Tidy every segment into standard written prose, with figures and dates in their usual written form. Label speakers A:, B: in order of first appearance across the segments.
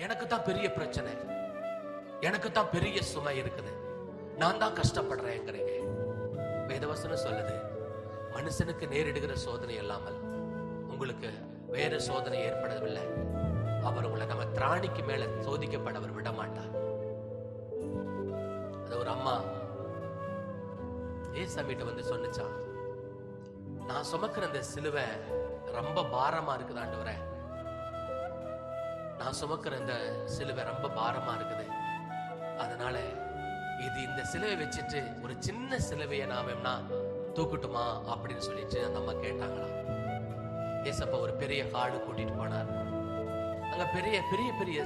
A: எனக்கு தான் பெரிய பிரச்சனை, எனக்கு தான் பெரிய சுமை இருக்குது, நான் தான் கஷ்டப்படுறேங்கிறீங்க. வேதவசனம் சொல்லுது, மனுஷனுக்கு நேரிடுகிற சோதனை இல்லாமல் உங்களுக்கு வேற சோதனை ஏற்படவில்லை. அவர் உங்களை நம்ம திராணிக்கு மேல சோதிக்கப்பட அவர் விட மாட்டார். அது ஒரு அம்மா ஏசாமிட்ட வந்து சொன்னிச்சான், நான் சுமக்கிற அந்த சிலுவை ரொம்ப பாரமா இருக்குது ஆண்டவரே, நான் சுமக்கிற இந்த சிலுவை ரொம்ப பாரமா இருக்குது, அதனால இந்த சிலுவை வச்சுட்டு ஒரு சின்ன சிலுவையை நாம தூக்கட்டுமா அப்படின்னு சொல்லிட்டு அந்த அம்மா கேட்டாங்களாம். ஏசப்பா ஒரு பெரிய காடு கூட்டிட்டு போனார். அங்க பெரிய பெரிய பெரிய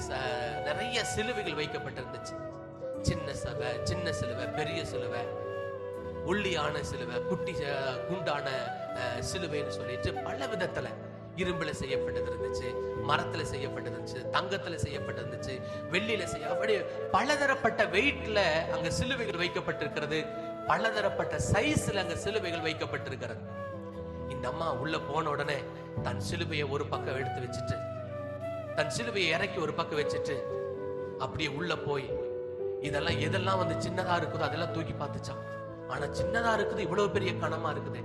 A: நிறைய சிலுவைகள் வைக்கப்பட்டிருந்துச்சு. சின்ன சிலுவை, பெரிய சிலுவை, ஒல்லியான சிலுவை, குட்டி குண்டான சிலுவைன்னு சொல்லிட்டு பல விதத்துல இரும்புல செய்யப்பட்டது இருந்துச்சு, மரத்துல செய்யப்பட்டது இருந்துச்சு, தங்கத்துல செய்யப்பட்டிருந்துச்சு, வெள்ளியில அப்படி பலதரப்பட்ட வெயிட்ல அங்க சிலுவைகள் வைக்கப்பட்டிருக்கிறது. பலதரப்பட்ட சைஸ்ல அங்க சிலுவைகள் வைக்கப்பட்டிருக்கிறது. இந்த அம்மா உள்ள போன உடனே தன் சிலுவையை ஒரு பக்கம் எடுத்து வச்சுட்டு, தன் சிலுவையை இறக்கி ஒரு பக்கம் வச்சுட்டு அப்படியே உள்ள போய் இதெல்லாம் எதெல்லாம் வந்து சின்னதா இருக்குதோ அதெல்லாம் தூக்கி பார்த்துச்சான். ஆனா சின்னதா இருக்குது, இவ்வளவு பெரிய கனமா இருக்குது,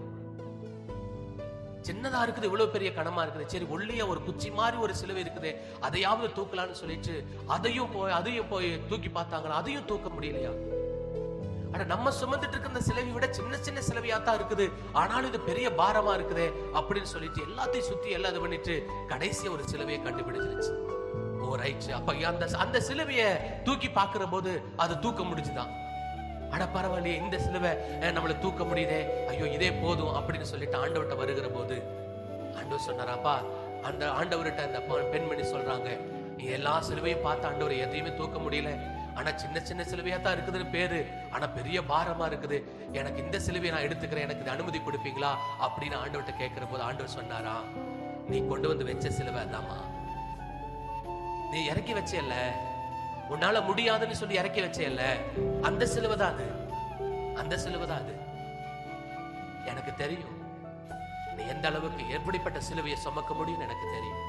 A: சின்னதா இருக்குது, இவ்வளவு பெரிய கனமா இருக்குது. சரி, ஒல்லியா ஒரு குச்சி மாதிரி ஒரு சிலுவை இருக்குது, அதையாவது தூக்கலான்னு சொல்லிட்டு அதையும் போய் தூக்கி பார்த்தாங்களா, அதையும் தூக்க முடியலையா. ஆனா நம்ம சுமந்துட்டு இருக்க இந்த சிலுவை விட சின்ன சின்ன சிலுவையா தான் இருக்குது, ஆனாலும் இது பெரிய பாரமா இருக்குதே அப்படின்னு சொல்லிட்டு எல்லாத்தையும் சுத்தி எல்லாம் இது பண்ணிட்டு கடைசியா ஒரு சிலுவையை கண்டுபிடிச்சிருச்சு. ஓ ரைட், அப்ப அந்த சிலுவையை தூக்கி பாக்குற போது அது தூக்க முடிஞ்சுதான். அட பரவாயில்லையே, இந்த சிலுவை நம்மள தூக்க முடியுதே, ஐயோ இதே போதும் அப்படின்னு சொல்லிட்டு ஆண்டவர்கிட்ட வருகிற போது ஆண்டவர் சொன்னாராப்பா, அந்த ஆண்டவர்கிட்ட அந்த பெண்மணி சொல்றாங்க, நீ எல்லா சிலுவையும் பார்த்து ஆண்டவர் எதையுமே தூக்க முடியல, ஆனா சின்ன சின்ன சிலுவையா தான் இருக்குதுன்னு பேரு, ஆனா பெரிய பாரமா இருக்குது, எனக்கு இந்த சிலுவையை நான் எடுத்துக்கிறேன், எனக்கு அனுமதி கொடுப்பீங்களா அப்படின்னு ஆண்டவர்கிட்ட கேட்கிற போது ஆண்டவர் சொன்னாரா, நீ கொண்டு வந்து வச்ச சிலுவை அதாமா, நீ இறக்கி வச்சேல்ல, உன்னால முடியாதுன்னு சொல்லி இறக்கி வச்சேல்ல, அந்த சிலுவை தான் அது, அந்த சிலுவை தான் அது. எனக்கு தெரியும் நீ எந்த அளவுக்கு எப்படிப்பட்ட சிலுவையை சுமக்க முடியும்னு எனக்கு தெரியும்,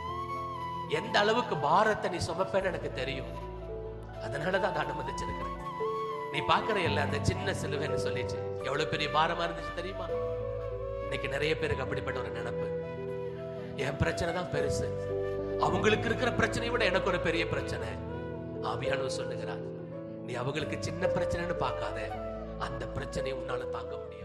A: எந்த அளவுக்கு பாரத்தை நீ சுமப்பேன்னு எனக்கு தெரியும், அதனாலதான் அதை அனுமதிச்சிருக்கிறேன். நீ பாக்குற இல்ல அந்த சின்ன சிலுவைன்னு சொல்லிச்சு எவ்வளவு பெரிய பாரமா இருந்துச்சு தெரியுமா. இன்னைக்கு நிறைய பேருக்கு அப்படிப்பட்ட ஒரு நினைப்பு, என் பிரச்சனை தான் பெருசு, அவங்களுக்கு இருக்கிற பிரச்சனையை விட எனக்கு ஒரு பெரிய பிரச்சனை. ஆவியானவர் சொல்லுகிறார், நீ அவங்களுக்கு சின்ன பிரச்சனைன்னு பார்க்காத, அந்த பிரச்சனையை உன்னால தாங்க முடியாது.